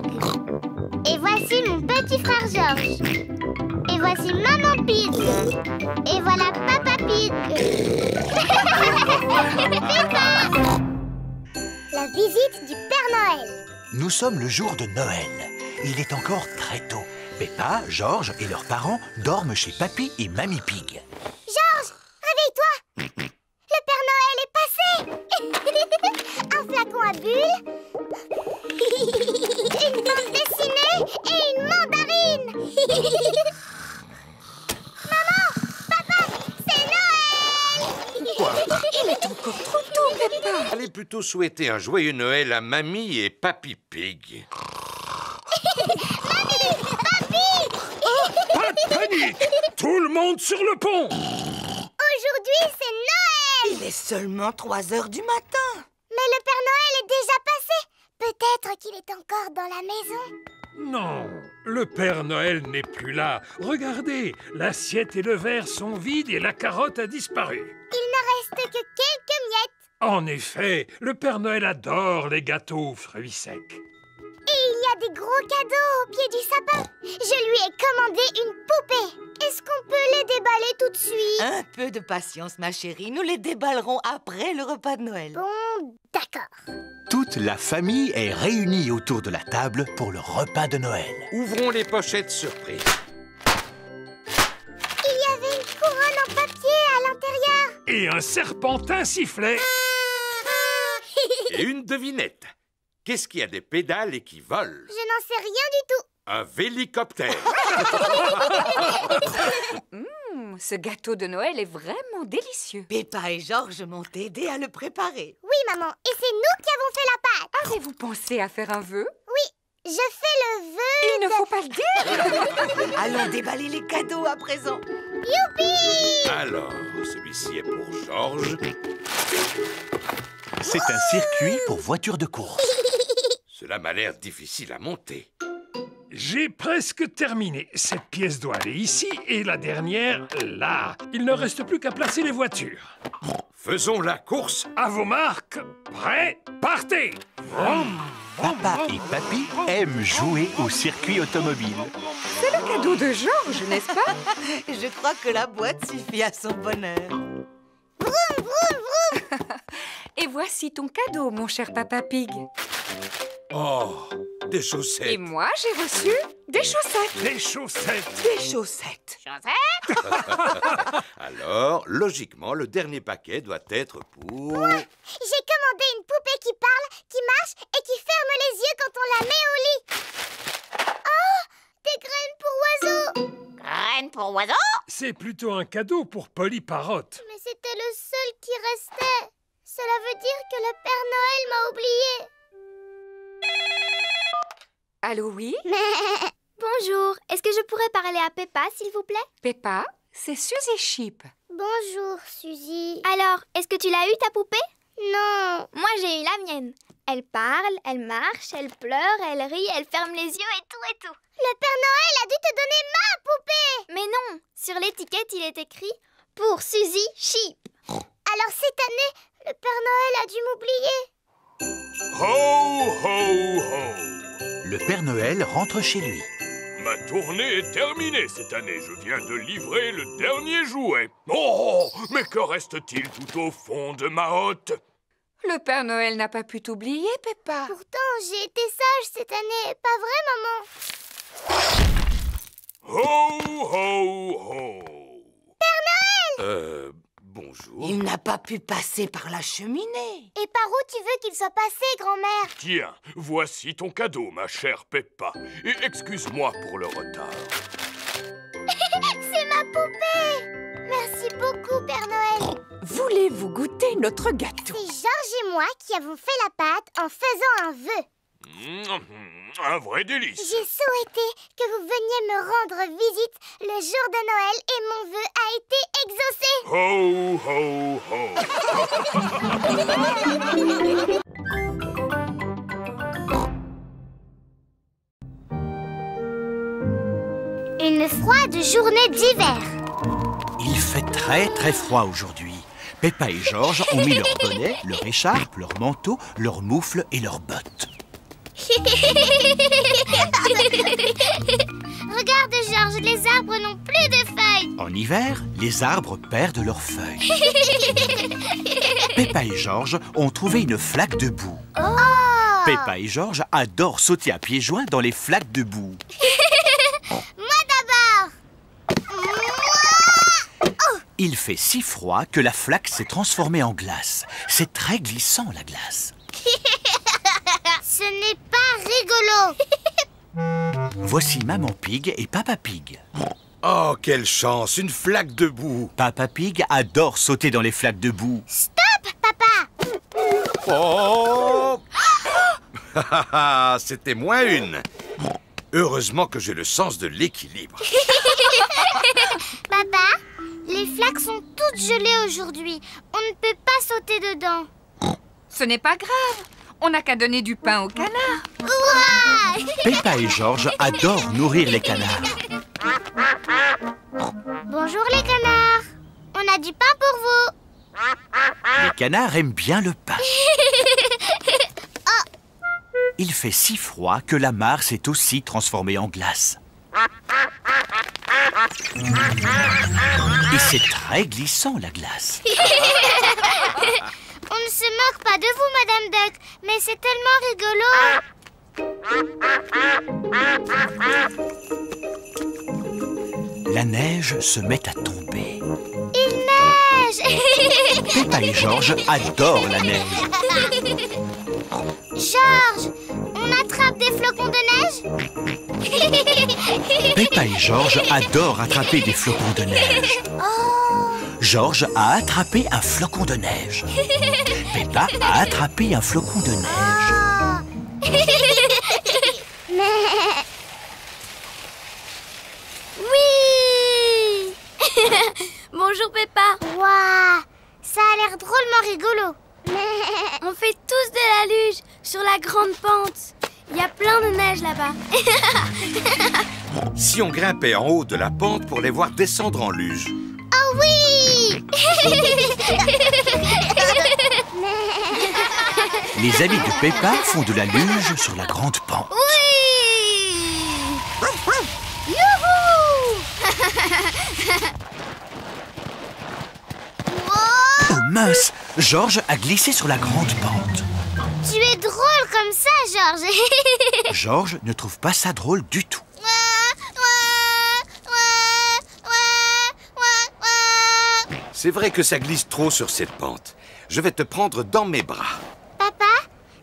Pig. Et voici mon petit frère George. Et voici Maman Pig. Et voilà Papa Pig. Peppa! La visite du Père Noël. Nous sommes le jour de Noël. Il est encore très tôt. Peppa, George et leurs parents dorment chez Papy et Mamie Pig. George, réveille-toi! Le Père Noël est passé! Un flacon à bulles, une bande dessinée et une mandarine! Maman! Papa! C'est Noël! Quoi? Il est encore trop tôt, Peppa. Allez plutôt souhaiter un joyeux Noël à Mamie et Papy Pig. Pas de panique! Tout le monde sur le pont! Aujourd'hui, c'est Noël! Il est seulement 3 heures du matin. Mais le Père Noël est déjà passé. Peut-être qu'il est encore dans la maison. Non, le Père Noël n'est plus là. Regardez, l'assiette et le verre sont vides et la carotte a disparu. Il ne reste que quelques miettes. En effet, le Père Noël adore les gâteaux aux fruits secs. Et il y a des gros cadeaux au pied du sapin. Je lui ai commandé une poupée. Est-ce qu'on peut les déballer tout de suite? Un peu de patience, ma chérie. Nous les déballerons après le repas de Noël. Bon, d'accord. Toute la famille est réunie autour de la table pour le repas de Noël. Ouvrons les pochettes surprises. Il y avait une couronne en papier à l'intérieur. Et un serpentin sifflet. Et une devinette. Qu'est-ce qui a des pédales et qui vole? Je n'en sais rien du tout. Un vélicoptère. Ce gâteau de Noël est vraiment délicieux. Peppa et George m'ont aidé à le préparer. Oui, maman, et c'est nous qui avons fait la pâte. Avez-vous pensé à faire un vœu? Oui, je fais le vœu. Il ne faut pas le dire. Allons déballer les cadeaux à présent. Youpi! Alors, celui-ci est pour George. C'est un circuit pour voitures de course. Cela m'a l'air difficile à monter. J'ai presque terminé. Cette pièce doit aller ici et la dernière là. Il ne reste plus qu'à placer les voitures. Faisons la course. À vos marques, prêts, partez! Papa et Papy aiment jouer au circuit automobile. C'est le cadeau de George, n'est-ce pas? Je crois que la boîte suffit à son bonheur. Et voici ton cadeau, mon cher Papa Pig. Oh, des Et chaussettes. moi, j'ai reçu des chaussettes. Les chaussettes. Des chaussettes. Alors, logiquement, le dernier paquet doit être pour... J'ai commandé une poupée qui parle, qui marche et qui ferme les yeux quand on la met au lit. Oh, des graines pour oiseaux. Graine pour oiseau? C'est plutôt un cadeau pour Polly Parrot. Mais c'était le seul qui restait. Cela veut dire que le Père Noël m'a oublié. Allô, oui? Bonjour, est-ce que je pourrais parler à Peppa, s'il vous plaît? Peppa, c'est Suzy Sheep. Bonjour, Suzy. Alors, est-ce que tu l'as eu, ta poupée? Non. Moi, j'ai eu la mienne. Elle parle, elle marche, elle pleure, elle rit, elle ferme les yeux et tout et tout. Le Père Noël a dû te donner ma poupée. Mais non, sur l'étiquette, il est écrit « Pour Suzy Sheep ». Alors, cette année, le Père Noël a dû m'oublier. Ho, ho, ho! Le Père Noël rentre chez lui. Ma tournée est terminée cette année. Je viens de livrer le dernier jouet. Oh, mais que reste-t-il tout au fond de ma hotte? Le Père Noël n'a pas pu t'oublier, Peppa. Pourtant, j'ai été sage cette année, pas vrai, maman? Ho, ho, ho! Bonjour. Il n'a pas pu passer par la cheminée. Et par où tu veux qu'il soit passé, grand-mère? Tiens, voici ton cadeau, ma chère Peppa. Et excuse-moi pour le retard. C'est ma poupée! Merci beaucoup, Père Noël. Voulez-vous goûter notre gâteau? C'est Georges et moi qui avons fait la pâte en faisant un vœu. Un vrai délice. J'ai souhaité que vous veniez me rendre visite le jour de Noël et mon vœu a été exaucé. Ho, ho, ho! Une froide journée d'hiver. Il fait très froid aujourd'hui. Peppa et George ont mis leur bonnet, leur écharpe, leur manteau, leurs moufles et leurs bottes. Regarde, Georges, les arbres n'ont plus de feuilles. En hiver, les arbres perdent leurs feuilles. Peppa et Georges ont trouvé une flaque de boue. Oh! Peppa et Georges adorent sauter à pieds joints dans les flaques de boue. Moi d'abord. Il fait si froid que la flaque s'est transformée en glace. C'est très glissant, la glace. Ce n'est pas rigolo. Voici Maman Pig et Papa Pig. Oh, quelle chance, une flaque de boue. Papa Pig adore sauter dans les flaques de boue. Stop, papa. Oh! C'était moins une. Heureusement que j'ai le sens de l'équilibre. Papa, les flaques sont toutes gelées aujourd'hui. On ne peut pas sauter dedans. Ce n'est pas grave. On n'a qu'à donner du pain au canard. Ouah! Peppa et Georges adorent nourrir les canards. Bonjour les canards. On a du pain pour vous. Les canards aiment bien le pain. Il fait si froid que la mare s'est aussi transformée en glace. Et c'est très glissant, la glace. On ne se moque pas de vous, Madame Duck, mais c'est tellement rigolo. La neige se met à tomber. Il neige. Peppa et Georges adorent la neige. Georges, on attrape des flocons de neige. Peppa et Georges adorent attraper des flocons de neige. Georges a attrapé un flocon de neige. Peppa a attrapé un flocon de neige. Oui. Bonjour Peppa. Waouh, ça a l'air drôlement rigolo. On fait tous de la luge sur la grande pente. Il y a plein de neige là-bas. Si on grimpait en haut de la pente pour les voir descendre en luge. Oh oui. Les amis de Peppa font de la luge sur la grande pente. Oui. Youhou. Oh mince, Georges a glissé sur la grande pente. Tu es drôle comme ça, Georges. Georges ne trouve pas ça drôle du tout. C'est vrai que ça glisse trop sur cette pente. Je vais te prendre dans mes bras. Papa,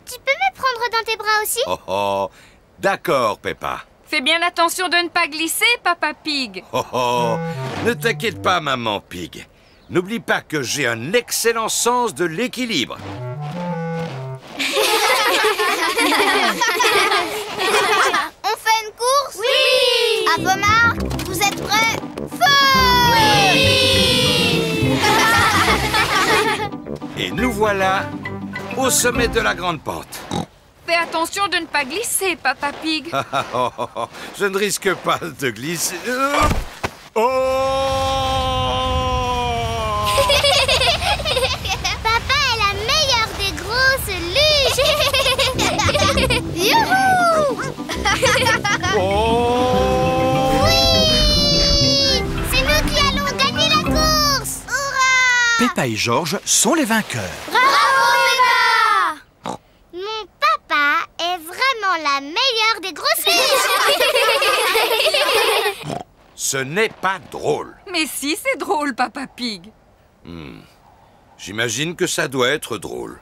tu peux me prendre dans tes bras aussi? Oh oh, d'accord, Peppa. Fais bien attention de ne pas glisser, Papa Pig. Oh oh, ne t'inquiète pas, Maman Pig. N'oublie pas que j'ai un excellent sens de l'équilibre. On fait une course? Oui. À vos marques, vous êtes prêts? Feu! Oui. Et nous voilà au sommet de la grande pente. Fais attention de ne pas glisser, Papa Pig. Je ne risque pas de glisser. Oh! Papa est la meilleure des grosses luges. Youhou! Oh! Oui! C'est nous qui allons gagner la course! Hurrah! Peppa et Georges sont les vainqueurs. Bravo, Peppa! Mon papa est vraiment la meilleure des grosses luges. Ce n'est pas drôle. Mais si, c'est drôle, Papa Pig. J'imagine que ça doit être drôle.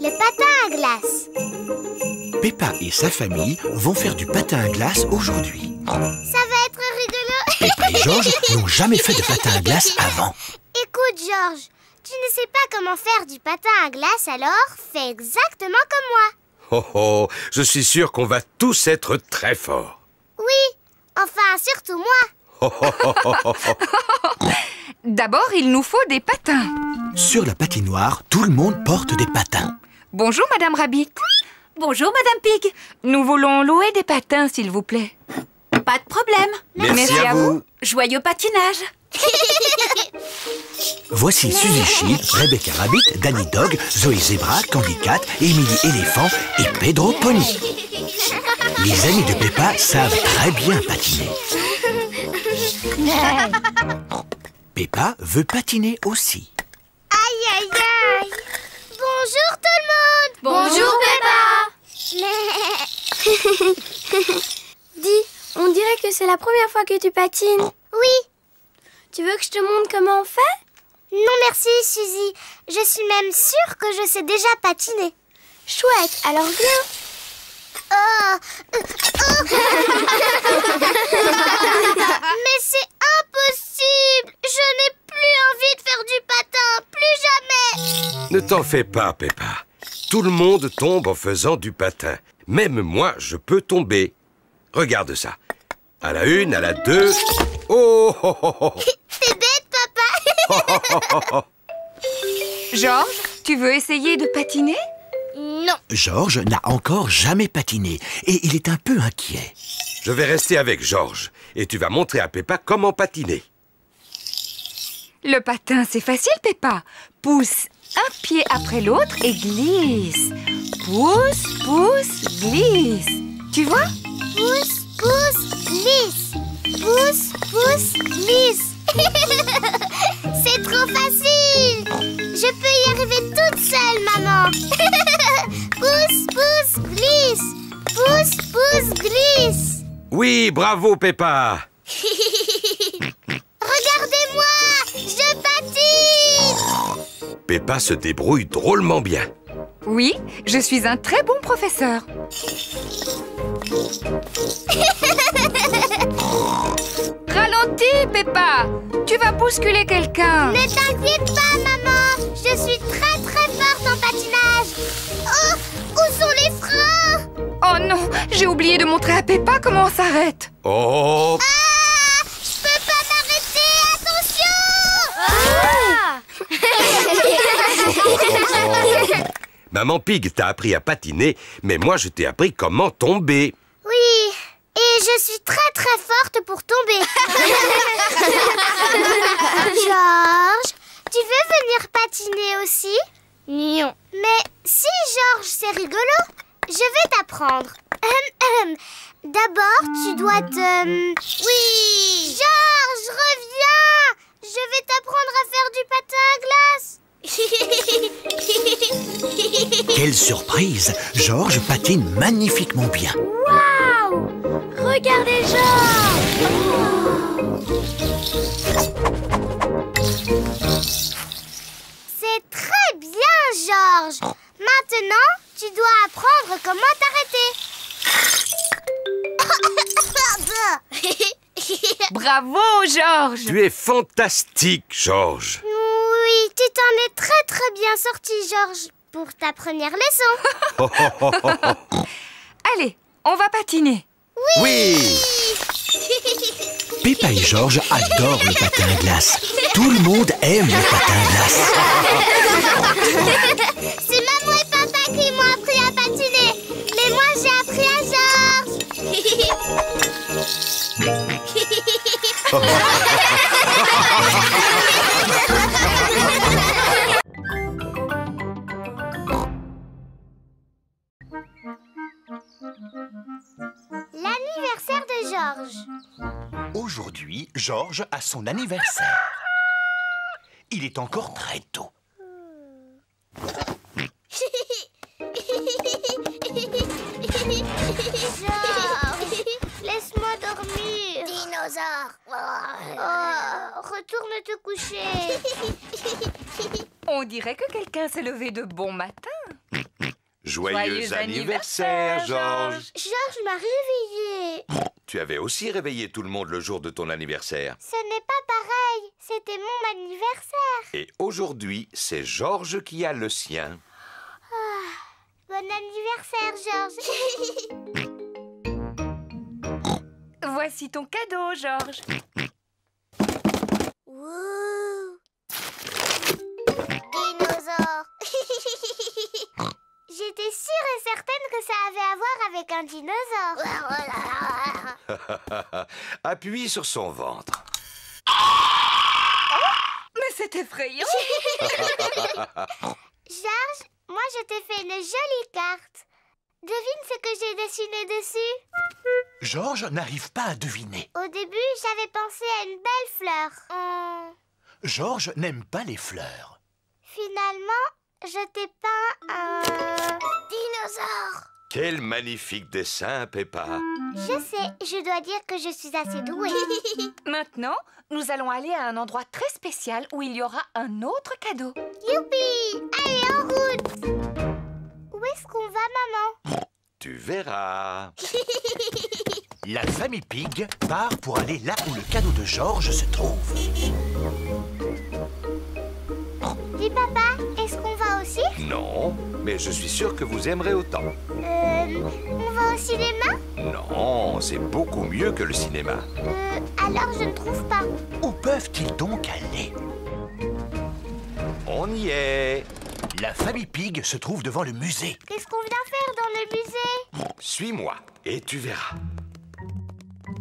Le patin à glace. Peppa et sa famille vont faire du patin à glace aujourd'hui. Ça va être rigolo. Peppa et Georges n'ont jamais fait de patin à glace avant. Écoute, Georges, tu ne sais pas comment faire du patin à glace, alors fais exactement comme moi. Oh oh, je suis sûr qu'on va tous être très forts. Oui, enfin, surtout moi. D'abord, il nous faut des patins. Sur la patinoire, tout le monde porte des patins. Bonjour, Madame Rabbit. Bonjour, Madame Pig. Nous voulons louer des patins, s'il vous plaît. Pas de problème. Merci à vous. Joyeux patinage. Voici Suzy Sheep, Rebecca Rabbit, Danny Dog, Zoé Zebra, Candy Cat, Emily Éléphant et Pedro Pony. Les amis de Peppa savent très bien patiner. Peppa veut patiner aussi. Aïe, aïe, aïe. Bonjour tout le monde. Bonjour, Peppa. Dis, on dirait que c'est la première fois que tu patines. Oui. Tu veux que je te montre comment on fait? Non merci Suzy. Je suis même sûre que je sais déjà patiner. Chouette, alors viens. Mais c'est impossible. Je n'ai plus envie de faire du patin. Plus jamais. Ne t'en fais pas, Peppa. Tout le monde tombe en faisant du patin. Même moi, je peux tomber. Regarde ça. À la 1, à la 2... Oh, oh, oh, oh. T'es bête, papa. Georges, tu veux essayer de patiner? Non. Georges n'a encore jamais patiné et il est un peu inquiet. Je vais rester avec Georges et tu vas montrer à Peppa comment patiner. Le patin, c'est facile, Peppa. Pousse un pied après l'autre et glisse. Pousse, pousse, glisse. Tu vois? Pousse, pousse, glisse. Pousse, pousse, glisse. C'est trop facile. Je peux y arriver toute seule, maman. Pousse, pousse, glisse. Pousse, pousse, glisse. Oui, bravo, Peppa. Regardez-moi, je patine. Peppa se débrouille drôlement bien. Oui, je suis un très bon professeur. Ralentis, Peppa. Tu vas bousculer quelqu'un. Ne t'inquiète pas, maman. Je suis très très forte en patinage. Oh, où sont les freins? Oh non, j'ai oublié de montrer à Peppa comment on s'arrête. Oh, Ah, je peux pas m'arrêter. Attention. Maman Pig t'a appris à patiner, mais moi je t'ai appris comment tomber. Oui, et je suis très très forte pour tomber. Georges, tu veux venir patiner aussi? Non. Mais si, Georges, c'est rigolo. Je vais t'apprendre. D'abord, tu dois te... Oui! Georges, reviens! Je vais t'apprendre à faire du patin à glace. Quelle surprise! Georges patine magnifiquement bien. Waouh! Regardez Georges! C'est très bien, Georges. Maintenant, tu dois apprendre comment t'arrêter. Bravo, Georges. Tu es fantastique, Georges. Oui, tu t'en es très très bien sorti, Georges, pour ta première leçon. Allez, on va patiner. Oui. Peppa et Georges adorent le patin à glace. Tout le monde aime le patin à glace. C'est maman et papa qui m'ont appris à patiner. Mais moi, j'ai appris à L'anniversaire de Georges. Aujourd'hui, Georges a son anniversaire. Il est encore très tôt. Georges, laisse-moi dormir. Dinosaure. Oh, retourne te coucher. On dirait que quelqu'un s'est levé de bon matin. Joyeux anniversaire, Georges. Georges m'a réveillée. Tu avais aussi réveillé tout le monde le jour de ton anniversaire. Ce n'est pas pareil. C'était mon anniversaire. Et aujourd'hui, c'est Georges qui a le sien. Bon anniversaire, Georges. Voici ton cadeau, Georges. Wouh. Dinosaure. J'étais sûre et certaine que ça avait à voir avec un dinosaure. Appuie sur son ventre. Mais c'est effrayant. Georges, moi je t'ai fait une jolie carte. Devine ce que j'ai dessiné dessus. Georges n'arrive pas à deviner. Au début, j'avais pensé à une belle fleur. Georges n'aime pas les fleurs. Finalement, je t'ai peint un dinosaure. Quel magnifique dessin, Peppa. Je sais, je dois dire que je suis assez douée. Maintenant, nous allons aller à un endroit très spécial où il y aura un autre cadeau. Youpi! Allez, en route! Où est-ce qu'on va, maman? Tu verras. La famille Pig part pour aller là où le cadeau de Georges se trouve. Dis, papa, est-ce qu'on va au cirque? Non, mais je suis sûr que vous aimerez autant. On va au cinéma? Non, c'est beaucoup mieux que le cinéma. Alors je ne trouve pas. Où peuvent-ils donc aller? On y est. La famille Pig se trouve devant le musée. Qu'est-ce qu'on vient faire dans le musée? Suis-moi et tu verras.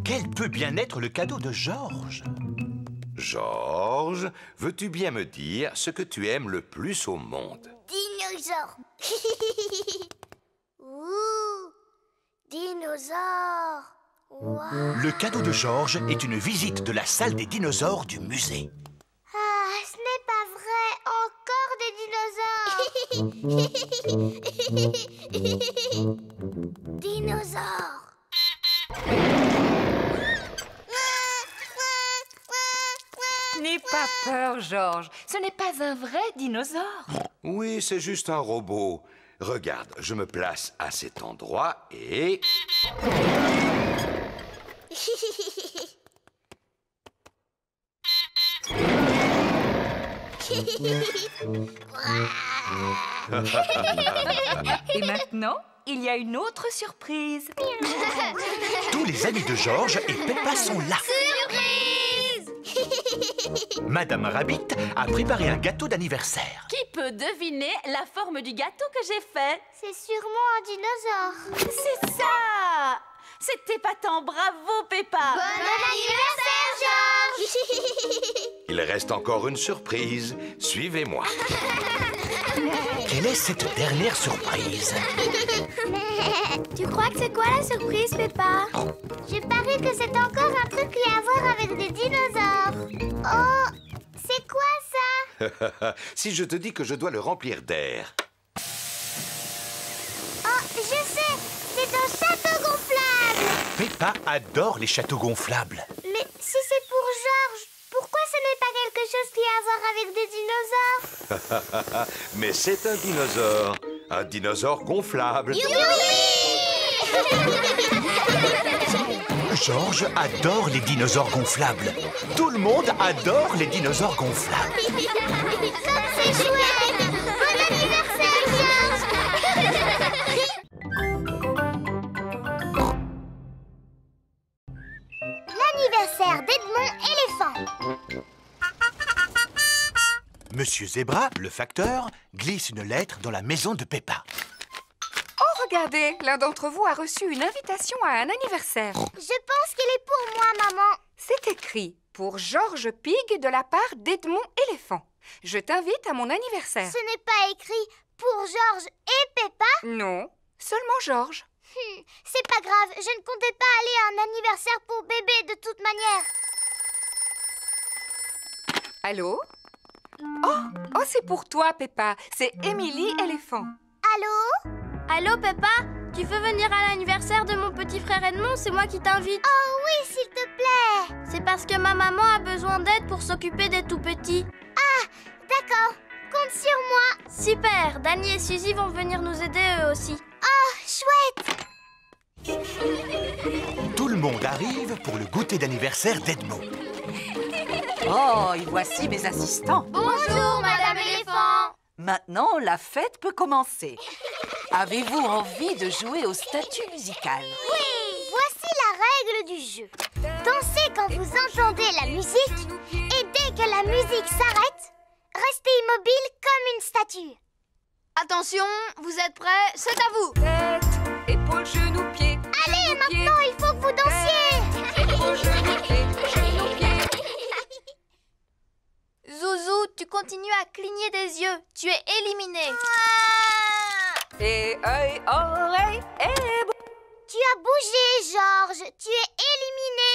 Quel peut bien être le cadeau de Georges? Georges, veux-tu bien me dire ce que tu aimes le plus au monde? Dinosaure. Ouh, dinosaure. Wow. Le cadeau de Georges est une visite de la salle des dinosaures du musée. Ah, ce n'est pas vrai. Encore des dinosaures. Dinosaures. N'aie pas peur, Georges. Ce n'est pas un vrai dinosaure. Oui, c'est juste un robot. Regarde, je me place à cet endroit et... Et maintenant, il y a une autre surprise. Tous les amis de Georges et Peppa sont là. Madame Rabbit a préparé un gâteau d'anniversaire. Qui peut deviner la forme du gâteau que j'ai fait? C'est sûrement un dinosaure. C'est ça! C'est épatant, bravo Peppa! Bon anniversaire, Georges! Il reste encore une surprise. Suivez-moi. Quelle est cette dernière surprise? Tu crois que c'est quoi la surprise, Peppa? Je parie que c'est encore un truc qui a à voir avec des dinosaures. Oh, c'est quoi ça? Si je te dis que je dois le remplir d'air. Oh, je sais, c'est un château gonflable. Peppa adore les châteaux gonflables. Mais si c'est pour Georges, pourquoi ce n'est pas quelque chose qui a à voir avec des dinosaures? Mais c'est un dinosaure. Un dinosaure gonflable. Georges adore les dinosaures gonflables. Tout le monde adore les dinosaures gonflables. Comme c'est chouette! Bon anniversaire, Georges! L'anniversaire d'Edmond éléphant. Monsieur Zebra, le facteur, glisse une lettre dans la maison de Peppa. Oh, regardez, l'un d'entre vous a reçu une invitation à un anniversaire. Je pense qu'il est pour moi, maman. C'est écrit pour Georges Pig de la part d'Edmond Éléphant. Je t'invite à mon anniversaire. Ce n'est pas écrit pour Georges et Peppa? Non, seulement Georges. C'est pas grave, je ne comptais pas aller à un anniversaire pour bébé de toute manière. Allô? Oh, c'est pour toi, Peppa. C'est Émilie Éléphant. Allô? Allô, Peppa? Tu veux venir à l'anniversaire de mon petit frère Edmond? C'est moi qui t'invite. Oh oui, s'il te plaît. C'est parce que ma maman a besoin d'aide pour s'occuper des tout-petits. Ah, d'accord. Compte sur moi. Super. Danny et Suzy vont venir nous aider eux aussi. Oh, chouette. Tout le monde arrive pour le goûter d'anniversaire d'Edmond. Oh, et voici mes assistants. Bonjour, Madame Éléphant. Maintenant, la fête peut commencer. Avez-vous envie de jouer au statut musical? Oui. Voici la règle du jeu. Dansez quand vous entendez la musique et dès que la musique s'arrête, restez immobile comme une statue. Attention, vous êtes prêts? C'est à vous. Tête, épaules, genoux, pieds. continues à cligner des yeux, tu es éliminé. Et œil, oreille et... Tu as bougé, Georges. Tu es éliminé.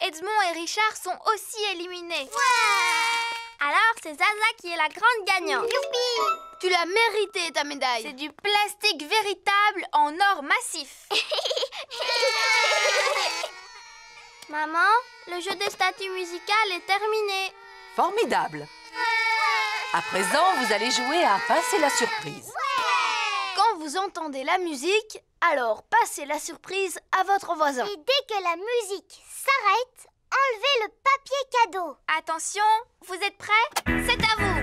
Edmond et Richard sont aussi éliminés. Alors, c'est Zaza qui est la grande gagnante. Youpi! Tu l'as mérité, ta médaille. C'est du plastique véritable en or massif. Maman, le jeu des statues musicales est terminé. Formidable. À présent, vous allez jouer à passer la surprise. Quand vous entendez la musique, alors passez la surprise à votre voisin. Et dès que la musique s'arrête, enlevez le papier cadeau. Attention, vous êtes prêts? C'est à vous.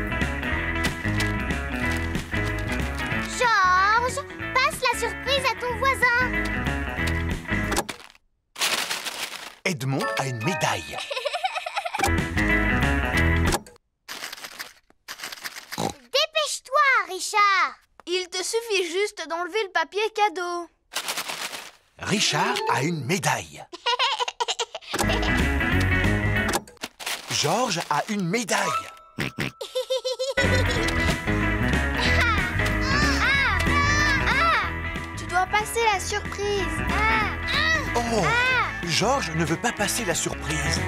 Georges, passe la surprise à ton voisin. Edmond a une médaille. Dépêche-toi, Richard. Il te suffit juste d'enlever le papier cadeau. Richard a une médaille. Georges a une médaille. Tu dois passer la surprise. Oh, Georges ne veut pas passer la surprise.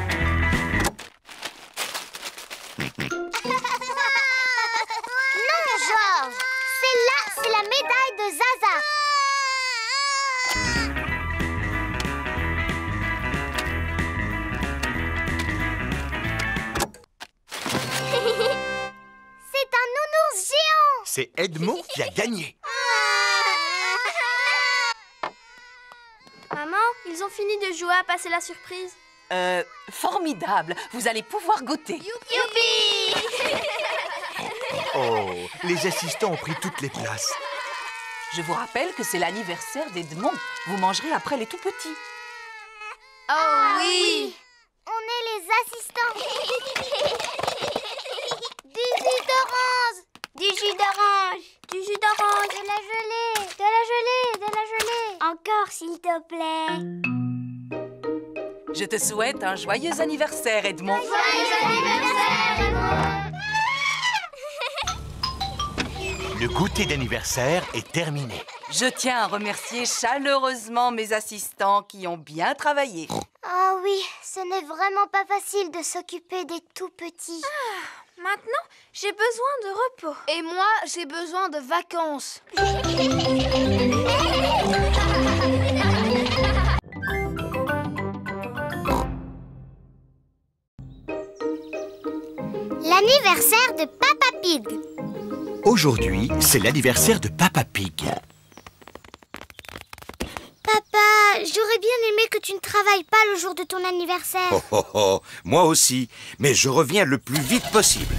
Non, Georges. Celle-là, c'est la médaille de Zaza. C'est un nounours géant. C'est Edmond qui a gagné. Maman, ils ont fini de jouer à passer la surprise. Formidable. Vous allez pouvoir goûter. Youpi! Oh, les assistants ont pris toutes les places. Je vous rappelle que c'est l'anniversaire d'Edmond. Vous mangerez après les tout-petits. Oh oui! On est les assistants. Du jus d'orange. Du jus d'orange. Du jus d'orange. De la gelée. De la gelée. De la gelée. Encore, s'il te plaît. Je te souhaite un joyeux anniversaire, Edmond. Joyeux anniversaire, Edmond. Le goûter d'anniversaire est terminé. Je tiens à remercier chaleureusement mes assistants qui ont bien travaillé. Ah oui, ce n'est vraiment pas facile de s'occuper des tout-petits. Maintenant, j'ai besoin de repos. Et moi, j'ai besoin de vacances. L'anniversaire de Papa Pig. Aujourd'hui, c'est l'anniversaire de Papa Pig. Papa, j'aurais bien aimé que tu ne travailles pas le jour de ton anniversaire. Oh, oh, oh, moi aussi, mais je reviens le plus vite possible.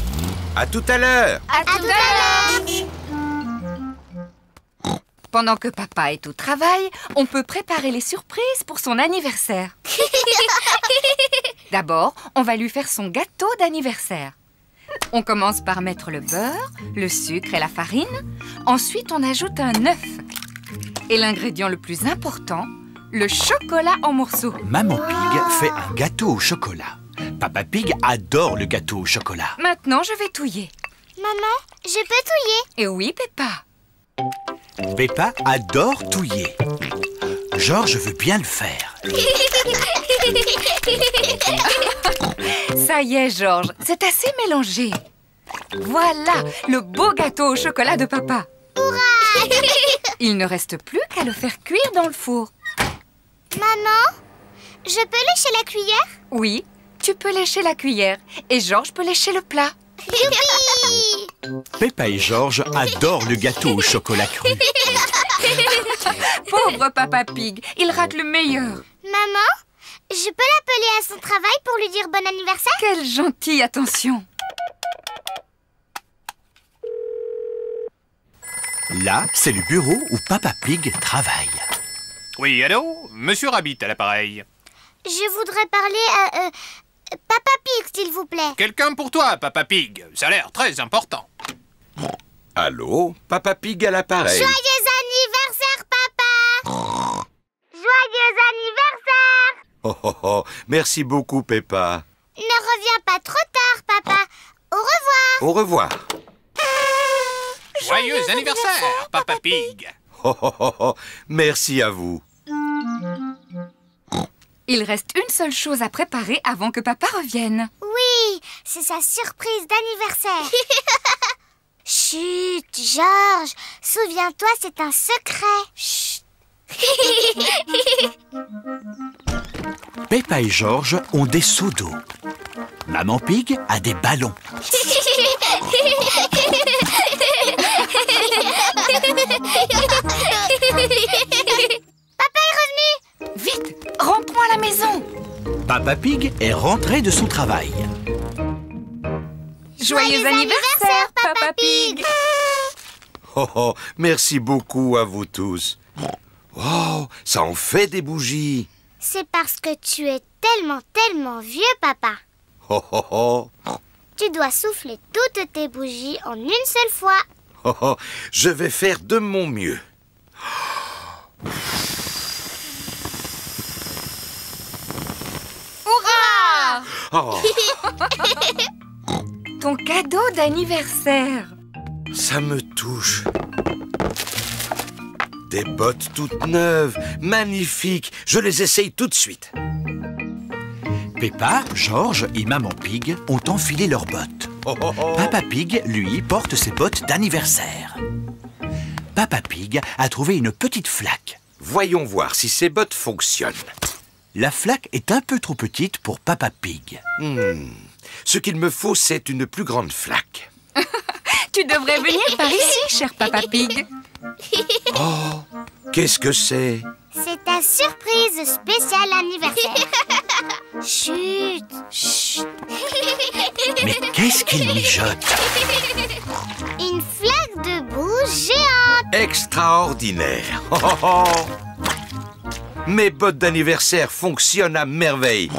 À tout à l'heure. À tout à l'heure. Pendant que papa est au travail, on peut préparer les surprises pour son anniversaire. D'abord, on va lui faire son gâteau d'anniversaire. On commence par mettre le beurre, le sucre et la farine. Ensuite, on ajoute un œuf. Et l'ingrédient le plus important, le chocolat en morceaux. Maman Pig fait un gâteau au chocolat. Papa Pig adore le gâteau au chocolat. Maintenant, je vais touiller. Maman, je peux touiller? Et oui, Peppa. Peppa adore touiller. Georges veut bien le faire. Ça y est, Georges, c'est assez mélangé. Voilà, le beau gâteau au chocolat de papa. Il ne reste plus qu'à le faire cuire dans le four. Maman, je peux lécher la cuillère? Oui, tu peux lécher la cuillère et Georges peut lécher le plat. Youpi! Peppa et Georges adorent le gâteau au chocolat cru. Pauvre Papa Pig, il rate le meilleur. Maman, je peux l'appeler à son travail pour lui dire bon anniversaire? Quelle gentille attention. Là, c'est le bureau où Papa Pig travaille. Oui, allô? Monsieur Rabbit à l'appareil. Je voudrais parler à Papa Pig, s'il vous plaît. Quelqu'un pour toi, Papa Pig. Ça a l'air très important. Allô, Papa Pig à l'appareil. Joyeux anniversaire, papa! Joyeux anniversaire! Oh, oh, oh, merci beaucoup, Peppa. Ne reviens pas trop tard, papa. Au revoir. Joyeux anniversaire, Papa Pig. Oh, oh, oh, oh. Merci à vous. Il reste une seule chose à préparer avant que papa revienne. Oui, c'est sa surprise d'anniversaire. Chut, Georges, souviens-toi, c'est un secret. Chut. Peppa et Georges ont des seaux d'eau. Maman Pig a des ballons. Papa est revenu. Vite, rentrons à la maison. Papa Pig est rentré de son travail. Joyeux anniversaire, Papa Pig. Oh, oh, merci beaucoup à vous tous. Wow, ça en fait des bougies. C'est parce que tu es tellement vieux, papa. Oh, oh, oh. Tu dois souffler toutes tes bougies en une seule fois. Oh, oh, je vais faire de mon mieux. Hurrah! Oh, Ton cadeau d'anniversaire. ça me touche. Des bottes toutes neuves, magnifiques. Je les essaye tout de suite. Peppa, Georges et Maman Pig ont enfilé leurs bottes. Oh, oh, oh. Papa Pig, lui, porte ses bottes d'anniversaire. Papa Pig a trouvé une petite flaque. Voyons voir si ces bottes fonctionnent. La flaque est un peu trop petite pour Papa Pig. Ce qu'il me faut, c'est une plus grande flaque. Tu devrais venir par ici, cher Papa Pig. Oh, qu'est-ce que c'est? C'est ta surprise spéciale anniversaire. Chut, chut. Mais qu'est-ce qu'il mijote? Une flaque de boue géante. Extraordinaire. Oh, oh, oh. Mes bottes d'anniversaire fonctionnent à merveille.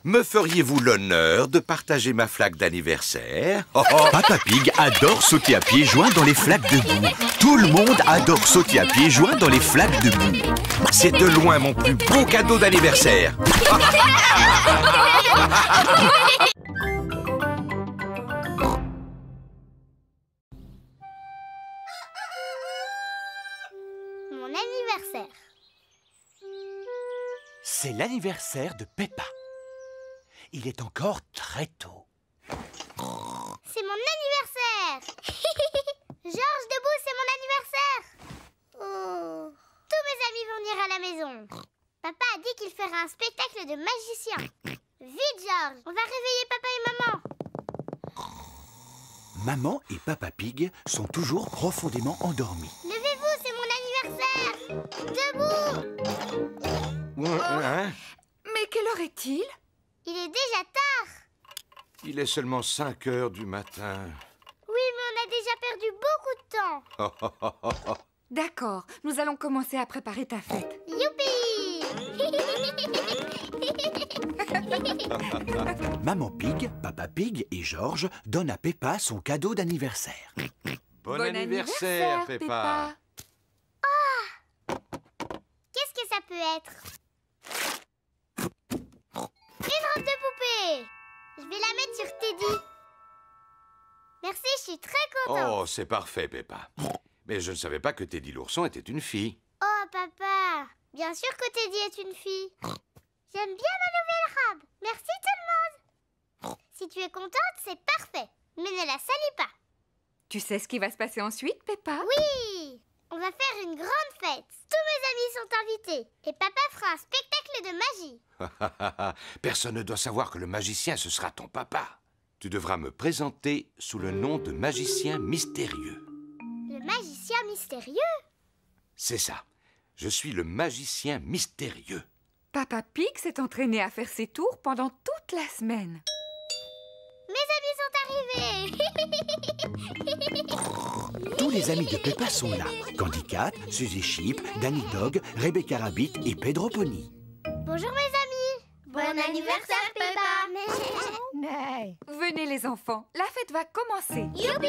Me feriez-vous l'honneur de partager ma flaque d'anniversaire? Oh, oh. Papa Pig adore sauter à pieds joints dans les flaques de boue. Tout le monde adore sauter à pieds joints dans les flaques de boue. C'est de loin mon plus beau cadeau d'anniversaire. Mon anniversaire. C'est l'anniversaire de Peppa. Il est encore très tôt. C'est mon anniversaire. Georges, debout, c'est mon anniversaire. Oh. Tous mes amis vont venir à la maison. Papa a dit qu'il ferait un spectacle de magicien. Vite, Georges, on va réveiller papa et maman. Maman et Papa Pig sont toujours profondément endormis. Levez-vous, c'est mon anniversaire. Debout. Hein? Mais quelle heure est-il? Il est déjà tard. Il est seulement 5 heures du matin. Oui, mais on a déjà perdu beaucoup de temps. D'accord, nous allons commencer à préparer ta fête. Youpi. Maman Pig, Papa Pig et Georges donnent à Peppa son cadeau d'anniversaire. Bon anniversaire, Peppa. Qu'est-ce que ça peut être? Une robe de poupée. Je vais la mettre sur Teddy. Merci, je suis très contente. Oh, c'est parfait, Peppa. Mais je ne savais pas que Teddy l'ourson était une fille. Oh, papa. Bien sûr que Teddy est une fille. J'aime bien ma nouvelle robe. Merci tout le monde. Si tu es contente, c'est parfait. Mais ne la salis pas. Tu sais ce qui va se passer ensuite, Peppa? Oui. On va faire une grande fête. Tous mes amis sont invités. Et papa fera un spectacle de magie. Personne ne doit savoir que le magicien, ce sera ton papa. Tu devras me présenter sous le nom de magicien mystérieux. Le magicien mystérieux? C'est ça. Je suis le magicien mystérieux. Papa Pig s'est entraîné à faire ses tours pendant toute la semaine. Mes amis sont arrivés. Tous les amis de Peppa sont là. Candy Cat, Suzy Sheep, Danny Dog, Rebecca Rabbit et Pedro Pony. Bonjour mes amis. Bon anniversaire Peppa. Venez les enfants, la fête va commencer. Youpi.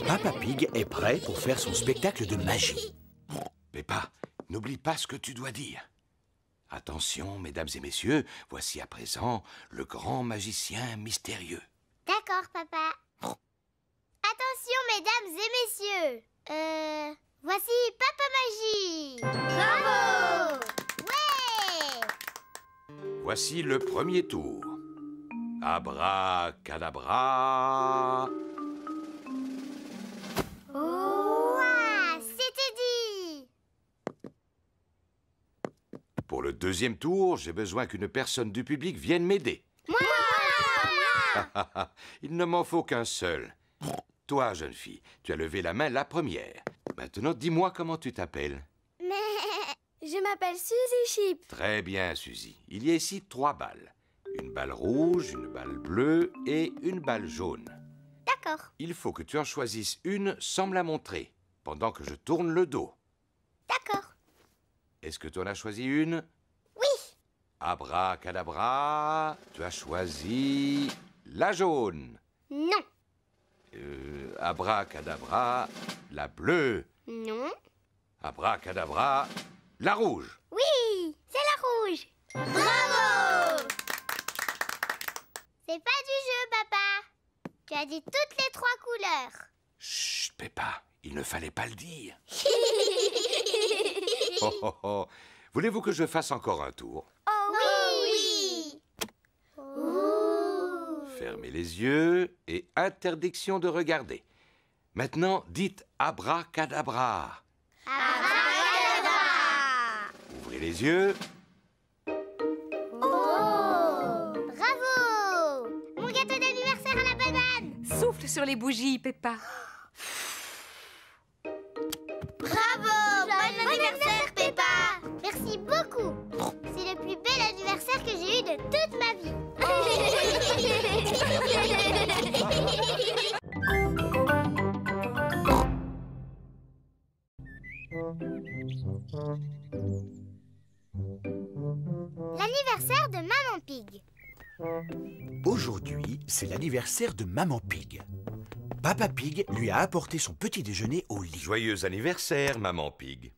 Papa Pig est prêt pour faire son spectacle de magie. Peppa, n'oublie pas ce que tu dois dire. Attention, mesdames et messieurs, voici à présent le grand magicien mystérieux. D'accord. D'accord, papa. Attention, mesdames et messieurs. Voici Papa Magie. Bravo! Ouais! Voici le premier tour. Abracadabra. Ouah, c'était dit. Pour le deuxième tour, j'ai besoin qu'une personne du public vienne m'aider. Moi! Il ne m'en faut qu'un seul. Toi, jeune fille, tu as levé la main la première. Maintenant, dis-moi comment tu t'appelles. Je m'appelle Suzy Chip. Très bien, Suzy. Il y a ici 3 balles. Une balle rouge, une balle bleue et une balle jaune. D'accord. Il faut que tu en choisisses une sans me la montrer, pendant que je tourne le dos. D'accord. Est-ce que tu en as choisi une? Oui. Abracadabra, tu as choisi la jaune. Non. Abracadabra, la bleue. Non. Abracadabra, la rouge. Oui, c'est la rouge. Bravo! C'est pas du jeu, papa. Tu as dit toutes les 3 couleurs. Chut, Peppa, il ne fallait pas le dire. Oh, oh, oh. Voulez-vous que je fasse encore un tour? Oh oui! Oh. Fermez les yeux et interdiction de regarder. Maintenant, dites abracadabra. Abracadabra! Ouvrez les yeux. Oh! Bravo! Mon gâteau d'anniversaire à la banane! Souffle sur les bougies, Peppa. Bravo! Bon anniversaire, Peppa! Merci beaucoup! C'est le plus bel anniversaire que j'ai eu de toute ma vie! L'anniversaire de Maman Pig. Aujourd'hui, c'est l'anniversaire de Maman Pig. Papa Pig lui a apporté son petit déjeuner au lit. Joyeux anniversaire, Maman Pig.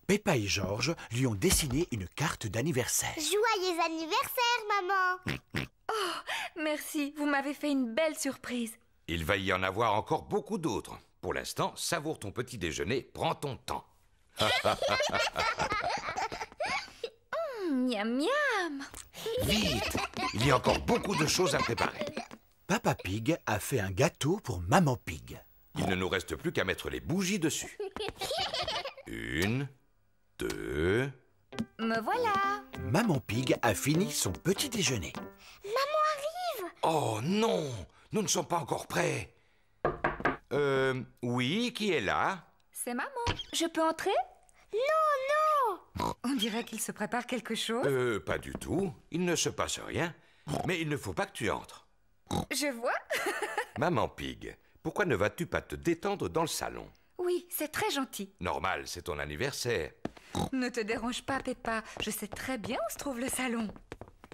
Peppa et George lui ont dessiné une carte d'anniversaire. Joyeux anniversaire, maman! Merci, vous m'avez fait une belle surprise. Il va y en avoir encore beaucoup d'autres. Pour l'instant, savoure ton petit déjeuner, prends ton temps. Miam miam. Vite, il y a encore beaucoup de choses à préparer. Papa Pig a fait un gâteau pour Maman Pig. Il ne nous reste plus qu'à mettre les bougies dessus. 1, 2... Me voilà. Maman Pig a fini son petit déjeuner. Oh non, nous ne sommes pas encore prêts. Oui, qui est là? C'est maman. Je peux entrer? Non! On dirait qu'il se prépare quelque chose. Pas du tout. Il ne se passe rien. Mais il ne faut pas que tu entres. Je vois. Maman Pig, pourquoi ne vas-tu pas te détendre dans le salon? Oui, c'est très gentil. Normal, c'est ton anniversaire. Ne te dérange pas, Peppa. Je sais très bien où se trouve le salon.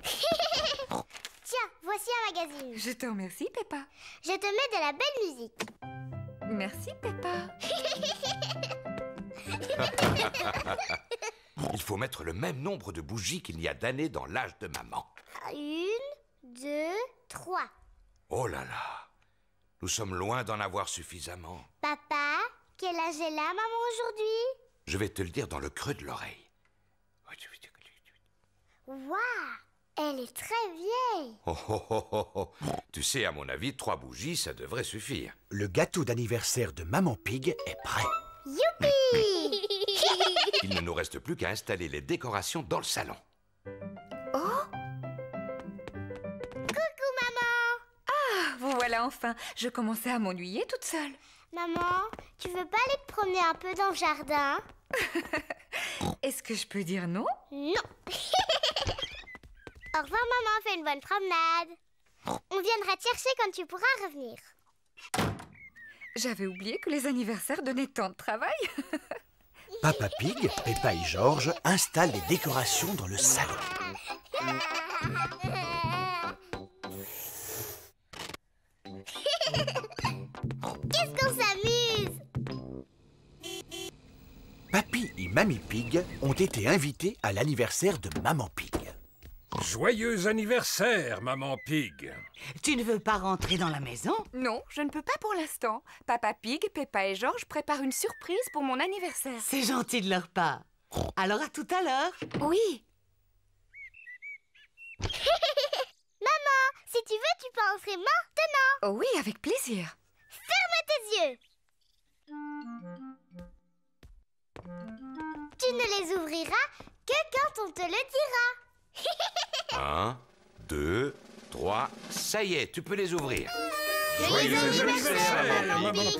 Tiens, voici un magazine. Je te remercie, Peppa. Je te mets de la belle musique. Merci, Peppa. Il faut mettre le même nombre de bougies qu'il y a d'années dans l'âge de maman. 1, 2, 3. Oh là là, nous sommes loin d'en avoir suffisamment. Papa, quel âge est la maman aujourd'hui? Je vais te le dire dans le creux de l'oreille. Waouh, elle est très vieille. Oh, oh, oh, oh, oh. Tu sais, à mon avis, 3 bougies, ça devrait suffire. Le gâteau d'anniversaire de Maman Pig est prêt. Youpi! Il ne nous reste plus qu'à installer les décorations dans le salon. Coucou, maman. Vous voilà enfin. Je commençais à m'ennuyer toute seule. Maman, tu veux pas aller te promener un peu dans le jardin? Est-ce que je peux dire non? Non. Au revoir, maman, fais une bonne promenade. On viendra te chercher quand tu pourras revenir. J'avais oublié que les anniversaires donnaient tant de travail. Papa Pig, Peppa et George installent les décorations dans le salon. Qu'est-ce qu'on s'amuse! Papy et Mamie Pig ont été invités à l'anniversaire de Maman Pig. Joyeux anniversaire, Maman Pig. Tu ne veux pas rentrer dans la maison? Non, je ne peux pas pour l'instant. Papa Pig, Peppa et Georges préparent une surprise pour mon anniversaire. C'est gentil de leur part. Alors à tout à l'heure. Oui. Maman, si tu veux, tu peux entrer maintenant. Oh oui, avec plaisir. Ferme tes yeux. Tu ne les ouvriras que quand on te le dira. 1, 2, 3, ça y est, tu peux les ouvrir. Joyeux anniversaire, Maman Pig.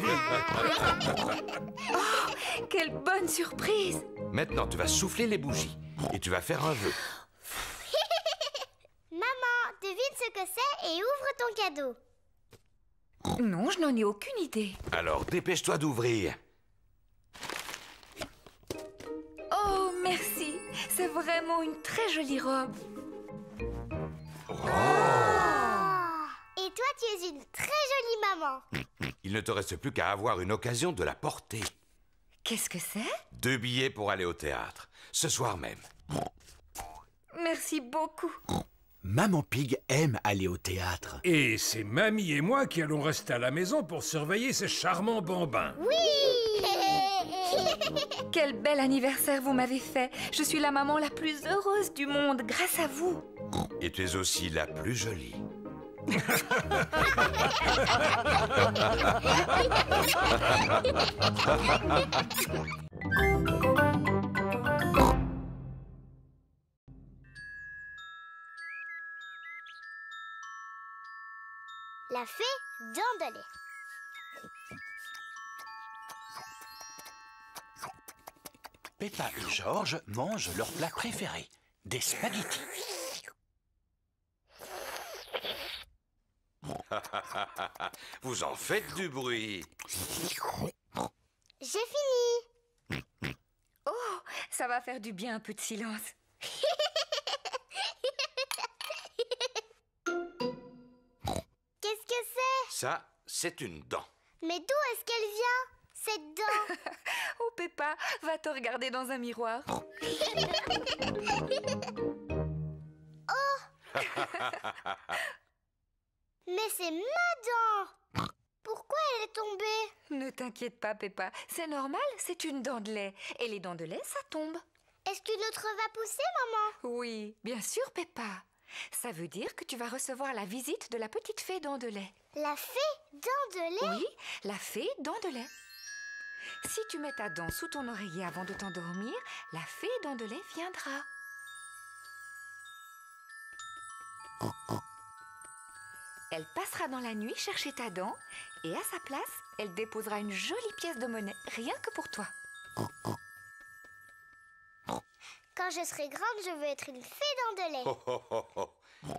Oh, quelle bonne surprise. Maintenant, tu vas souffler les bougies et tu vas faire un vœu. Maman, devine ce que c'est et ouvre ton cadeau. Non, je n'en ai aucune idée. Alors, dépêche-toi d'ouvrir. Oh, merci. C'est vraiment une très jolie robe. Et toi, tu es une très jolie maman. Il ne te reste plus qu'à avoir une occasion de la porter. Qu'est-ce que c'est? 2 billets pour aller au théâtre, ce soir même. Merci beaucoup. Maman Pig aime aller au théâtre. Et c'est Mamie et moi qui allons rester à la maison pour surveiller ces charmants bambins. Oui. Quel bel anniversaire vous m'avez fait. Je suis la maman la plus heureuse du monde grâce à vous. Et tu es aussi la plus jolie. La fée dents de lait. Peppa et Georges mangent leur plat préféré, des spaghettis. Vous en faites du bruit. J'ai fini. Oh, ça va faire du bien un peu de silence. Qu'est-ce que c'est? Ça, c'est une dent. Mais d'où est-ce qu'elle vient, cette dent? Oh, Peppa, va te regarder dans un miroir. Mais c'est ma dent. Pourquoi elle est tombée? Ne t'inquiète pas, Peppa. C'est normal, c'est une dent de lait. Et les dents de lait, ça tombe. Est-ce qu'une autre va pousser, maman? Oui, bien sûr, Peppa. Ça veut dire que tu vas recevoir la visite de la petite fée dent de lait. La fée dent de lait? Oui, la fée dent de lait. Si tu mets ta dent sous ton oreiller avant de t'endormir, la fée dent de lait viendra. Elle passera dans la nuit chercher ta dent et à sa place, elle déposera une jolie pièce de monnaie, rien que pour toi. Quand je serai grande, je veux être une fée dent de lait. Oh, oh, oh, oh.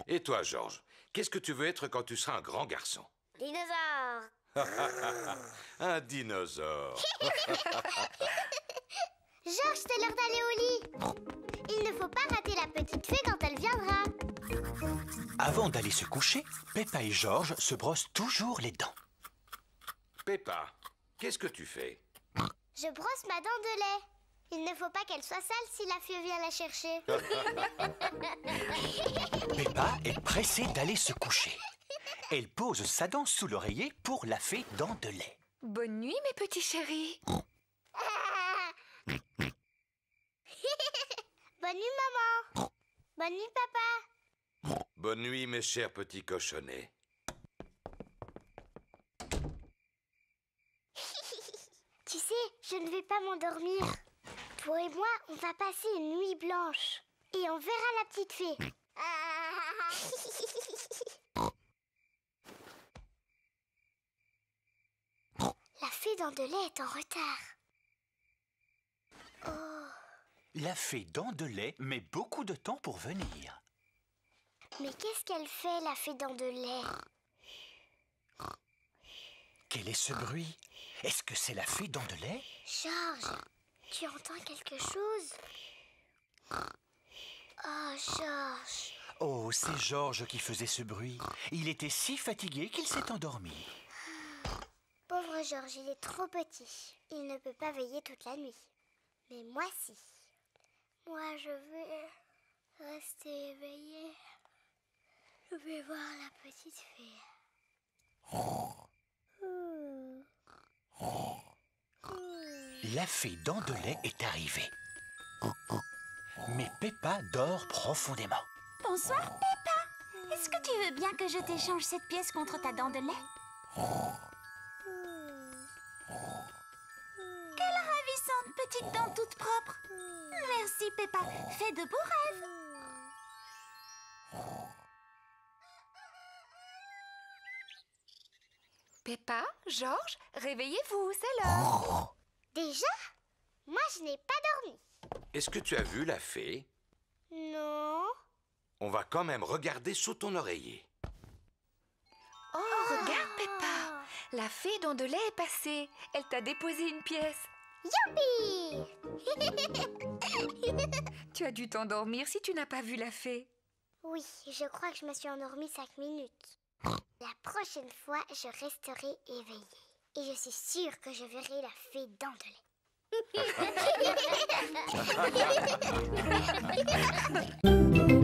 Et toi, Georges, qu'est-ce que tu veux être quand tu seras un grand garçon? Dinosaure. Un dinosaure. Georges, c'est l'heure d'aller au lit. Il ne faut pas rater la petite fée quand elle viendra. Avant d'aller se coucher, Peppa et Georges se brossent toujours les dents. Peppa, qu'est-ce que tu fais? Je brosse ma dent de lait. Il ne faut pas qu'elle soit sale si la fée vient la chercher. Peppa est pressée d'aller se coucher. Elle pose sa dent sous l'oreiller pour la fée dent de lait. Bonne nuit, mes petits chéris. Bonne nuit, maman. Bonne nuit, papa. Bonne nuit, mes chers petits cochonnets. Tu sais, je ne vais pas m'endormir. Toi et moi, on va passer une nuit blanche. Et on verra la petite fée. La fée dent de lait est en retard. Oh. La fée dent de lait met beaucoup de temps pour venir. Mais qu'est-ce qu'elle fait, la fée dent de lait? Quel est ce bruit? Est-ce que c'est la fée dent de lait? Georges, tu entends quelque chose? Oh, Georges. Oh, c'est Georges qui faisait ce bruit. Il était si fatigué qu'il s'est endormi. Pauvre Georges, il est trop petit. Il ne peut pas veiller toute la nuit. Mais moi, si. Moi, je veux Restez éveillés. Je vais voir la petite fée. La fée Dent de lait est arrivée. Mais Peppa dort profondément. Bonsoir, Peppa. Est-ce que tu veux bien que je t'échange cette pièce contre ta dent de lait? Quelle ravissante petite dent toute propre. Merci, Peppa. Fais de beaux rêves. Peppa, Georges, réveillez-vous, c'est l'heure. Déjà? Moi, je n'ai pas dormi. Est-ce que tu as vu la fée? Non. On va quand même regarder sous ton oreiller. Oh, regarde, Peppa. La fée Dent de lait est passée. Elle t'a déposé une pièce. Youpi! Tu as dû t'endormir si tu n'as pas vu la fée. Oui, je crois que je me suis endormie 5 minutes. La prochaine fois, je resterai éveillée. Et je suis sûre que je verrai la fée Dent de lait.